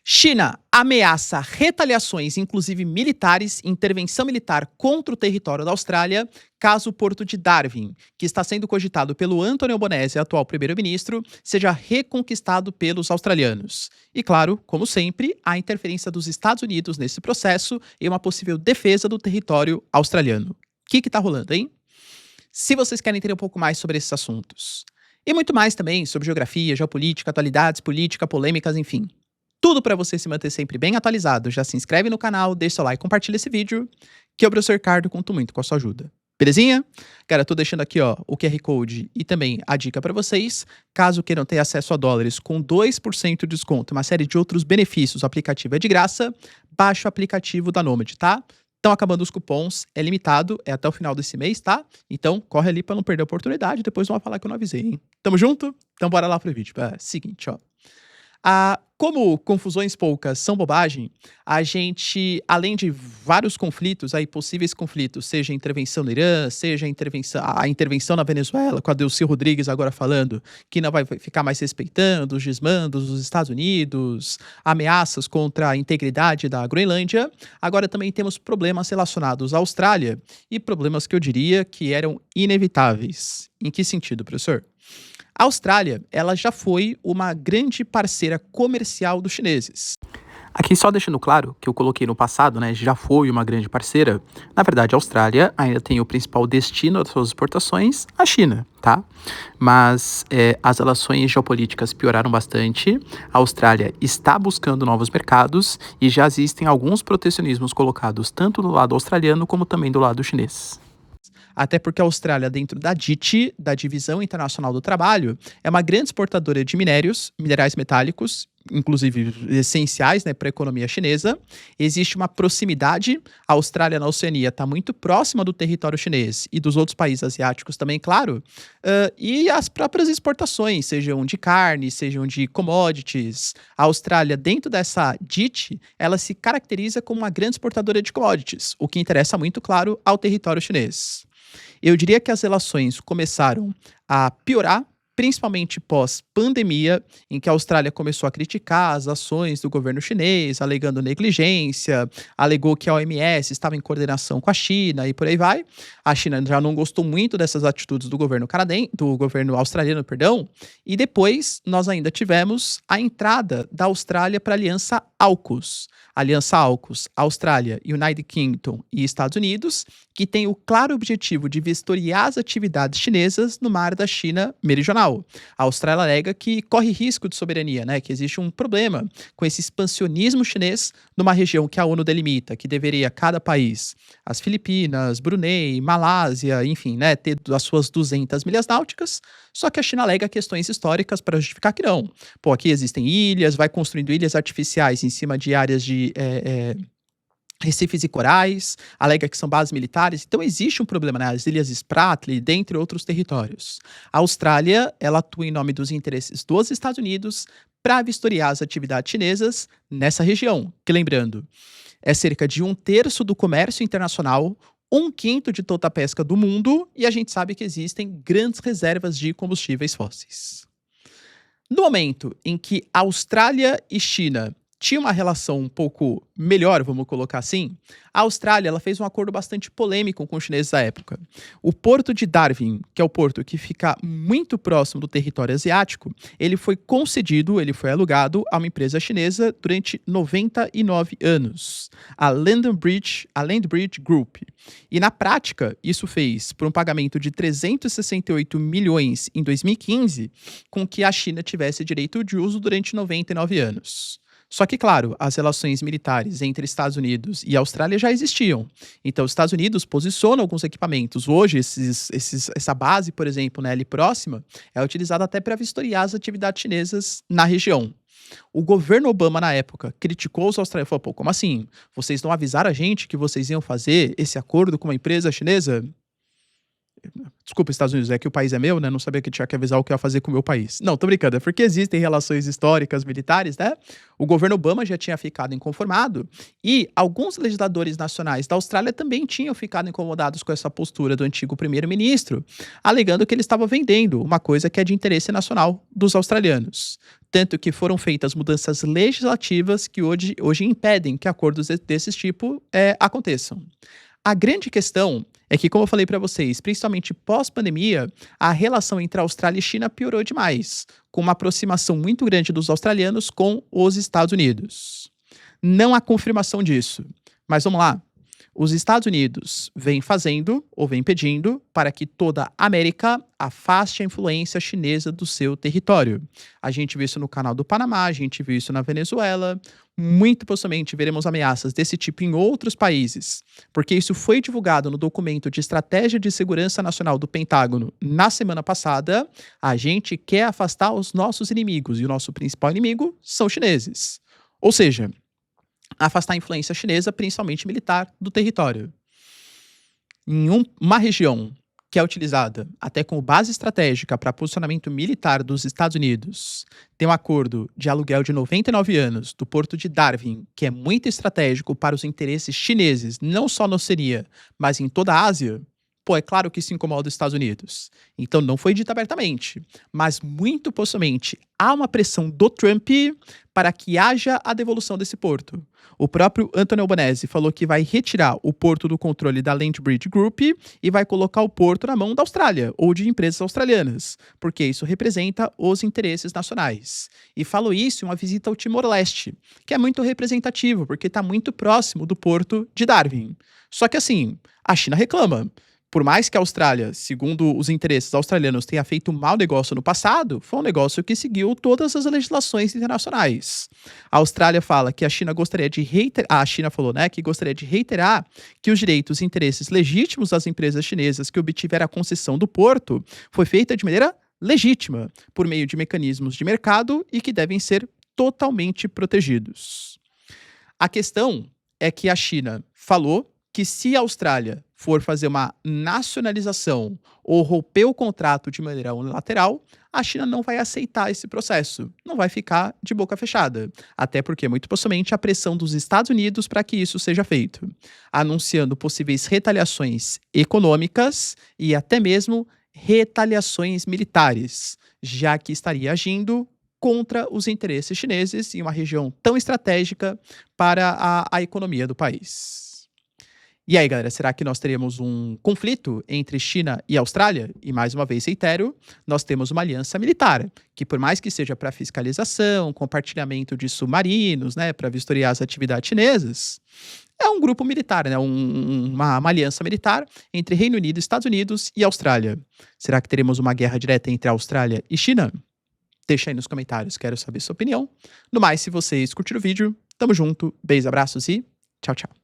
China ameaça retaliações, inclusive militares, intervenção militar contra o território da Austrália, caso o porto de Darwin, que está sendo cogitado pelo Anthony Albanese, atual primeiro-ministro, seja reconquistado pelos australianos. E claro, como sempre, a interferência dos Estados Unidos nesse processo e uma possível defesa do território australiano. O que está rolando, hein? Se vocês querem entender um pouco mais sobre esses assuntos, e muito mais também sobre geografia, geopolítica, atualidades, política, polêmicas, enfim, tudo para você se manter sempre bem atualizado, já se inscreve no canal, deixa seu like, compartilha esse vídeo, que eu, professor Ricardo, conto muito com a sua ajuda. Belezinha? Cara, tô deixando aqui, ó, o QR Code e também a dica para vocês. Caso queiram ter acesso a dólares com 2% de desconto e uma série de outros benefícios, o aplicativo é de graça, baixa o aplicativo da Nomad, tá? Estão acabando os cupons, é limitado, é até o final desse mês, tá? Então, corre ali para não perder a oportunidade, depois não vai falar que eu não avisei, hein? Tamo junto? Então bora lá pro vídeo. Seguinte, ó. Como confusões poucas são bobagem, a gente, além de vários conflitos, aí, possíveis conflitos, seja a intervenção no Irã, seja a intervenção na Venezuela, com a Delcy Rodrigues agora falando que não vai ficar mais respeitando os desmandos dos Estados Unidos, ameaças contra a integridade da Groenlândia, agora também temos problemas relacionados à Austrália e problemas que eu diria que eram inevitáveis. Em que sentido, professor? A Austrália, ela já foi uma grande parceira comercial dos chineses. Aqui só deixando claro que eu coloquei no passado, né, já foi uma grande parceira. Na verdade, a Austrália ainda tem o principal destino das suas exportações, a China, tá? Mas as relações geopolíticas pioraram bastante, a Austrália está buscando novos mercados e já existem alguns protecionismos colocados tanto do lado australiano como também do lado chinês. Até porque a Austrália, dentro da DIT, da Divisão Internacional do Trabalho, é uma grande exportadora de minerais metálicos, inclusive essenciais, né, para a economia chinesa. Existe uma proximidade, a Austrália na Oceania está muito próxima do território chinês e dos outros países asiáticos também, claro, e as próprias exportações, sejam de carne, sejam de commodities. A Austrália, dentro dessa DIT, ela se caracteriza como uma grande exportadora de commodities, o que interessa muito, claro, ao território chinês. Eu diria que as relações começaram a piorar, principalmente pós-pandemia, em que a Austrália começou a criticar as ações do governo chinês, alegando negligência, alegou que a OMS estava em coordenação com a China e por aí vai. A China já não gostou muito dessas atitudes do governo australiano, perdão, e depois nós ainda tivemos a entrada da Austrália para a Aliança AUKUS. Aliança AUKUS, Austrália, United Kingdom e Estados Unidos, que tem o claro objetivo de vistoriar as atividades chinesas no mar da China meridional. A Austrália alega que corre risco de soberania, né? Que existe um problema com esse expansionismo chinês numa região que a ONU delimita, que deveria cada país, as Filipinas, Brunei, Malásia, enfim, né, ter as suas 200 milhas náuticas, só que a China alega questões históricas para justificar que não. Pô, aqui existem ilhas, vai construindo ilhas artificiais em cima de áreas de recifes e corais, alega que são bases militares, então existe um problema nas Ilhas Spratly, dentre outros territórios. A Austrália, ela atua em nome dos interesses dos Estados Unidos para vistoriar as atividades chinesas nessa região, que lembrando, é cerca de 1/3 do comércio internacional, 1/5 de toda a pesca do mundo, e a gente sabe que existem grandes reservas de combustíveis fósseis. No momento em que Austrália e China tinha uma relação um pouco melhor, vamos colocar assim, a Austrália ela fez um acordo bastante polêmico com os chineses da época. O porto de Darwin, que é o porto que fica muito próximo do território asiático, ele foi alugado a uma empresa chinesa durante 99 anos, a Land Bridge Group. E na prática, isso fez, por um pagamento de 368 milhões em 2015, com que a China tivesse direito de uso durante 99 anos. Só que, claro, as relações militares entre Estados Unidos e Austrália já existiam. Então, os Estados Unidos posicionam alguns equipamentos. Hoje, essa base, por exemplo, né, ali próxima, é utilizada até para vistoriar as atividades chinesas na região. O governo Obama, na época, criticou os australianos. Falou, pô, como assim? Vocês não avisaram a gente que vocês iam fazer esse acordo com uma empresa chinesa? Desculpa, Estados Unidos, é que o país é meu, né? Não sabia que tinha que avisar o que eu ia fazer com o meu país. Não, tô brincando, é porque existem relações históricas militares, né? O governo Obama já tinha ficado inconformado e alguns legisladores nacionais da Austrália também tinham ficado incomodados com essa postura do antigo primeiro-ministro, alegando que ele estava vendendo uma coisa que é de interesse nacional dos australianos. Tanto que foram feitas mudanças legislativas que hoje impedem que acordos desses tipo aconteçam. A grande questão é que, como eu falei para vocês, principalmente pós-pandemia, a relação entre a Austrália e China piorou demais, com uma aproximação muito grande dos australianos com os Estados Unidos. Não há confirmação disso, mas vamos lá. Os Estados Unidos vêm fazendo ou vêm pedindo para que toda a América afaste a influência chinesa do seu território. A gente viu isso no canal do Panamá, a gente viu isso na Venezuela. Muito possivelmente veremos ameaças desse tipo em outros países, porque isso foi divulgado no documento de Estratégia de Segurança Nacional do Pentágono na semana passada. A gente quer afastar os nossos inimigos e o nosso principal inimigo são os chineses. Ou seja, afastar a influência chinesa, principalmente militar, do território. Em uma região que é utilizada até como base estratégica para posicionamento militar dos Estados Unidos, tem um acordo de aluguel de 99 anos do porto de Darwin, que é muito estratégico para os interesses chineses, não só na Oceania, mas em toda a Ásia. Pô, é claro que isso incomoda os Estados Unidos. Então não foi dito abertamente, mas muito possivelmente há uma pressão do Trump para que haja a devolução desse porto. O próprio Anthony Albanese falou que vai retirar o porto do controle da Land Bridge Group e vai colocar o porto na mão da Austrália ou de empresas australianas, porque isso representa os interesses nacionais. E falou isso em uma visita ao Timor-Leste, que é muito representativo, porque está muito próximo do porto de Darwin. Só que assim, a China reclama. Por mais que a Austrália, segundo os interesses australianos, tenha feito um mau negócio no passado, foi um negócio que seguiu todas as legislações internacionais. A Austrália fala que a China gostaria de reiterar, a China falou, né, que gostaria de reiterar que os direitos e interesses legítimos das empresas chinesas que obtiveram a concessão do porto foi feita de maneira legítima, por meio de mecanismos de mercado e que devem ser totalmente protegidos. A questão é que a China falou que se a Austrália for fazer uma nacionalização ou romper o contrato de maneira unilateral, a China não vai aceitar esse processo, não vai ficar de boca fechada, até porque muito possivelmente a pressão dos Estados Unidos para que isso seja feito, anunciando possíveis retaliações econômicas e até mesmo retaliações militares, já que estaria agindo contra os interesses chineses em uma região tão estratégica para a economia do país. E aí, galera, será que nós teríamos um conflito entre China e Austrália? E mais uma vez, reitero, nós temos uma aliança militar, que por mais que seja para fiscalização, compartilhamento de submarinos, né, para vistoriar as atividades chinesas, é um grupo militar, né, uma aliança militar entre Reino Unido, Estados Unidos e Austrália. Será que teremos uma guerra direta entre a Austrália e China? Deixa aí nos comentários, quero saber sua opinião. No mais, se vocês curtiram o vídeo, tamo junto, beijos, abraços e tchau, tchau.